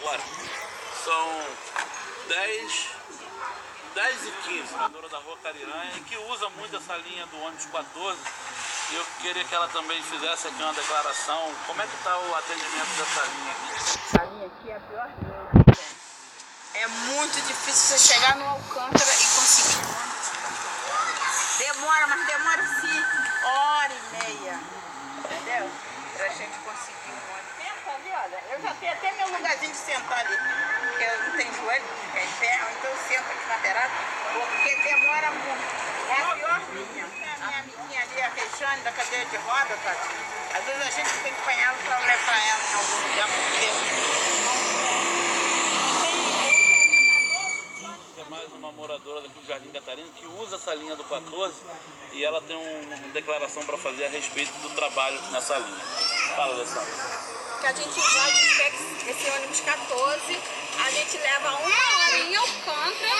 agora. São 10h15, moradora da Rua Cariranha, que usa muito essa linha do ônibus 14. E eu queria que ela também fizesse aqui uma declaração. Como é que está o atendimento dessa linha aqui? Essa linha aqui é a pior linha que tem. É muito difícil você chegar no Alcântara e conseguir um ônibus. Demora, mas demora sim, hora e meia. Entendeu? Pra gente conseguir um ônibus. Senta ali, olha. Eu já tenho até meu lugarzinho de sentar ali. Porque eu não tenho joelho, não tenho ferro, então eu sento aqui na beirada, porque demora muito. É a pior linha. A minha amiguinha ali, a Regiane, da cadeira de roda, Tati. Às vezes a gente tem que apanhá-la para levar ela em algum lugar, porque É mais uma moradora daqui do Jardim Catarina que usa essa linha do 14 e ela tem uma declaração para fazer a respeito do trabalho nessa linha. Fala, Alessandra. Que a gente vai, pega esse ônibus 14, a gente leva 1 hora em Alcântara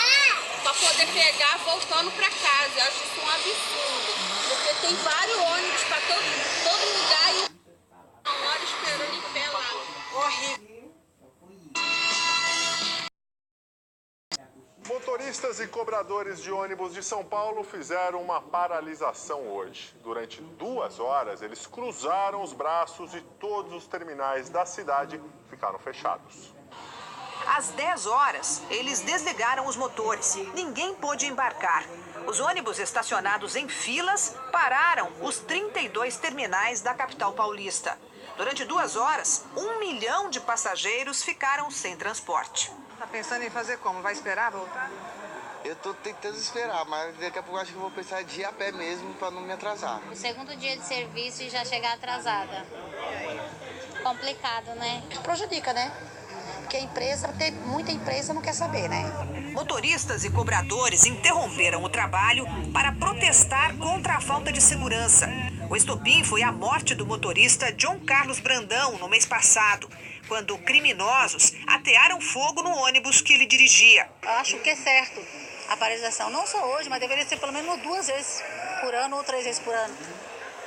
para poder pegar voltando para casa. Eu acho isso um absurdo, porque tem vários ônibus para todo lugar e 1 hora esperando em pé lá. Horrível. Motoristas e cobradores de ônibus de São Paulo fizeram uma paralisação hoje. Durante 2 horas, eles cruzaram os braços e todos os terminais da cidade ficaram fechados. Às 10 horas, eles desligaram os motores. Ninguém pôde embarcar. Os ônibus estacionados em filas pararam os 32 terminais da capital paulista. Durante 2 horas, 1 milhão de passageiros ficaram sem transporte. Tá pensando em fazer como? Vai esperar voltar? Eu tô tentando esperar, mas daqui a pouco acho que eu vou precisar de ir a pé mesmo para não me atrasar. O segundo dia de serviço e já chegar atrasada. Complicado, né? Prejudica, né? Porque a empresa, muita empresa não quer saber, né? Motoristas e cobradores interromperam o trabalho para protestar contra a falta de segurança. O estopim foi a morte do motorista John Carlos Brandão no mês passado, quando criminosos atearam fogo no ônibus que ele dirigia. Acho que é certo a paralisação, não só hoje, mas deveria ser pelo menos 2 vezes por ano ou 3 vezes por ano.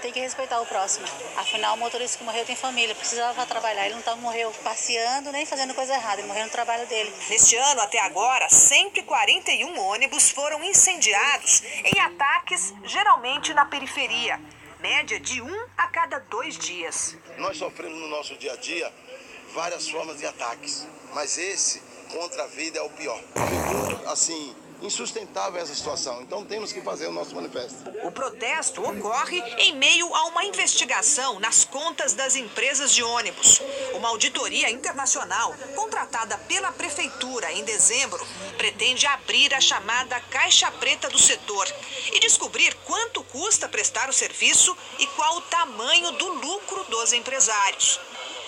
Tem que respeitar o próximo. Afinal, o motorista que morreu tem família, precisava trabalhar. Ele não morreu passeando nem fazendo coisa errada, ele morreu no trabalho dele. Neste ano, até agora, 141 ônibus foram incendiados em ataques, geralmente na periferia. Média de 1 a cada 2 dias. Nós sofremos no nosso dia a dia várias formas de ataques, mas esse contra a vida é o pior. Assim, insustentável essa situação, então temos que fazer o nosso manifesto. O protesto ocorre em meio a uma investigação nas contas das empresas de ônibus. Uma auditoria internacional, contratada pela prefeitura em dezembro, pretende abrir a chamada caixa preta do setor e descobrir quanto custa prestar o serviço e qual o tamanho do lucro dos empresários.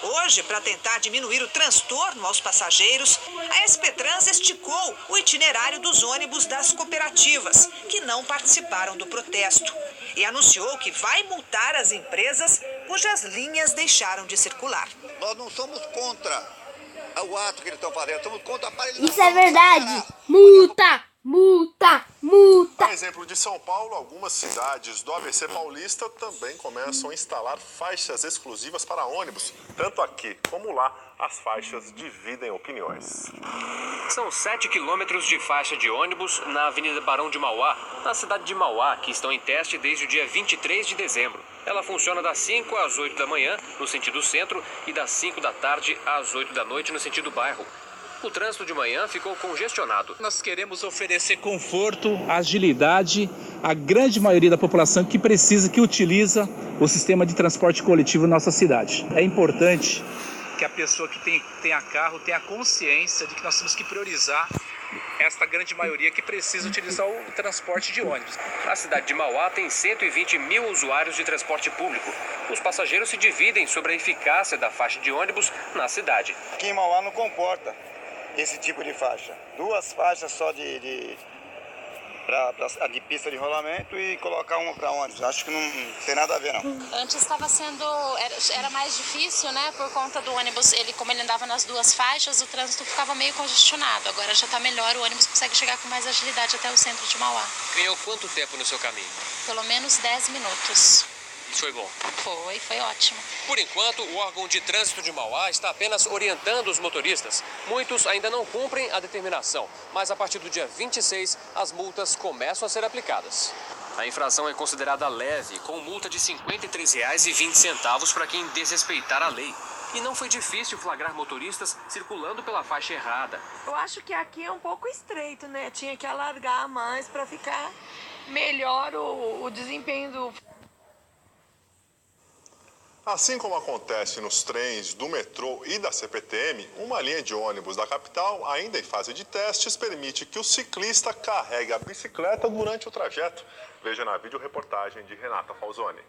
Hoje, para tentar diminuir o transtorno aos passageiros, a SP Trans esticou o itinerário dos ônibus das cooperativas, que não participaram do protesto, e anunciou que vai multar as empresas cujas linhas deixaram de circular. Nós não somos contra o ato que eles estão fazendo, somos contra a paralisação. Isso é verdade! Multa! Multa! Multa! A exemplo de São Paulo, algumas cidades do ABC Paulista também começam a instalar faixas exclusivas para ônibus. Tanto aqui como lá, as faixas dividem opiniões. São 7 quilômetros de faixa de ônibus na Avenida Barão de Mauá, na cidade de Mauá, que estão em teste desde o dia 23 de dezembro. Ela funciona das 5 às 8 da manhã, no sentido centro, e das 5 da tarde às 8 da noite, no sentido bairro. O trânsito de manhã ficou congestionado. Nós queremos oferecer conforto, agilidade à grande maioria da população que precisa, que utiliza o sistema de transporte coletivo na nossa cidade. É importante que a pessoa que tenha carro tenha consciência de que nós temos que priorizar esta grande maioria que precisa utilizar o transporte de ônibus. A cidade de Mauá tem 120 mil usuários de transporte público. Os passageiros se dividem sobre a eficácia da faixa de ônibus na cidade. Aqui em Mauá não comporta esse tipo de faixa. 2 faixas só de pista de rolamento e colocar uma para ônibus. Acho que não tem nada a ver, não. Antes estava sendo, era mais difícil, né? Por conta do ônibus, como ele andava nas 2 faixas, o trânsito ficava meio congestionado. Agora já está melhor, o ônibus consegue chegar com mais agilidade até o centro de Mauá. Ganhou quanto tempo no seu caminho? Pelo menos 10 minutos. Isso foi bom? Foi ótimo. Por enquanto, o órgão de trânsito de Mauá está apenas orientando os motoristas. Muitos ainda não cumprem a determinação, mas a partir do dia 26, as multas começam a ser aplicadas. A infração é considerada leve, com multa de R$ 53,20 para quem desrespeitar a lei. E não foi difícil flagrar motoristas circulando pela faixa errada. Eu acho que aqui é um pouco estreito, né? Tinha que alargar mais para ficar melhor o desempenho do... Assim como acontece nos trens do metrô e da CPTM, uma linha de ônibus da capital, ainda em fase de testes, permite que o ciclista carregue a bicicleta durante o trajeto. Veja na videoreportagem de Renata Falzoni.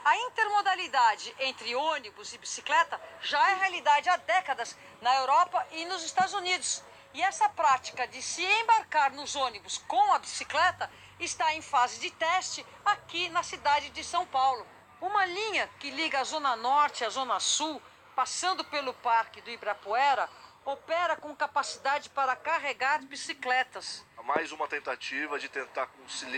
A intermodalidade entre ônibus e bicicleta já é realidade há décadas na Europa e nos Estados Unidos. E essa prática de se embarcar nos ônibus com a bicicleta está em fase de teste aqui na cidade de São Paulo. Uma linha que liga a Zona Norte à Zona Sul, passando pelo Parque do Ibirapuera, opera com capacidade para carregar bicicletas. Mais uma tentativa de tentar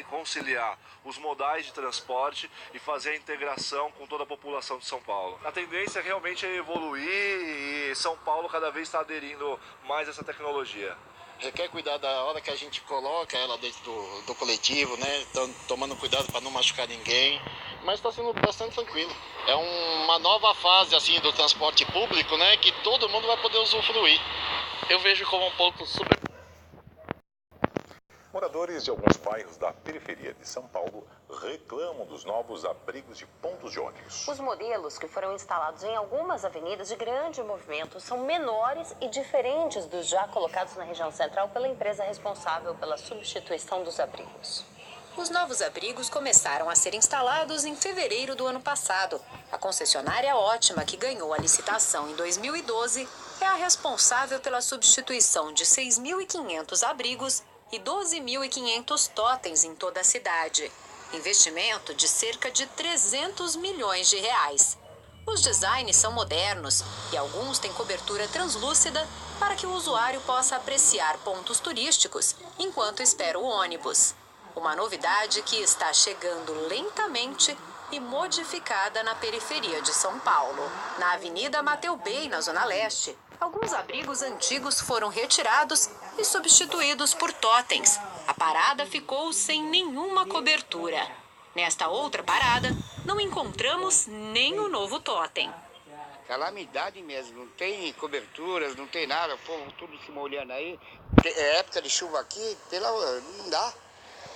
conciliar os modais de transporte e fazer a integração com toda a população de São Paulo. A tendência realmente é evoluir e São Paulo cada vez está aderindo mais a essa tecnologia. Requer cuidar da hora que a gente coloca ela dentro do coletivo, né? Tomando cuidado para não machucar ninguém. Mas está sendo bastante tranquilo. É uma nova fase assim do transporte público, né? Que todo mundo vai poder usufruir. Eu vejo como um ponto super... Moradores de alguns bairros da periferia de São Paulo reclamam dos novos abrigos de pontos de ônibus. Os modelos que foram instalados em algumas avenidas de grande movimento são menores e diferentes dos já colocados na região central pela empresa responsável pela substituição dos abrigos. Os novos abrigos começaram a ser instalados em fevereiro do ano passado. A concessionária Ótima, que ganhou a licitação em 2012, é a responsável pela substituição de 6.500 abrigos e 12.500 totens em toda a cidade. Investimento de cerca de 300 milhões de reais. Os designs são modernos e alguns têm cobertura translúcida para que o usuário possa apreciar pontos turísticos enquanto espera o ônibus. Uma novidade que está chegando lentamente e modificada na periferia de São Paulo. Na Avenida Mateu Bey, na Zona Leste, alguns abrigos antigos foram retirados e substituídos por totens. A parada ficou sem nenhuma cobertura. Nesta outra parada, não encontramos nem o novo totem. Calamidade mesmo, não tem coberturas, não tem nada, o povo tudo se molhando aí. É época de chuva aqui, não dá.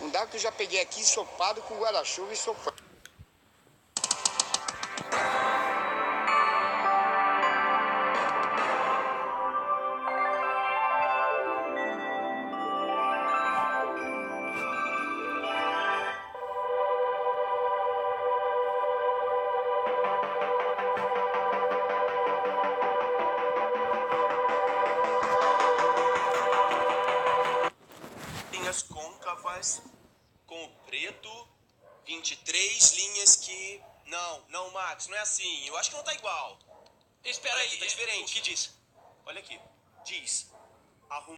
Não dá, que eu já peguei aqui ensopado com guarda-chuva e sopando. Linhas côncavas com o preto, 23 linhas que... Não, Max, não é assim. Eu acho que não tá igual. Espera aí, tá diferente. O que diz? Olha aqui. Diz. Arruma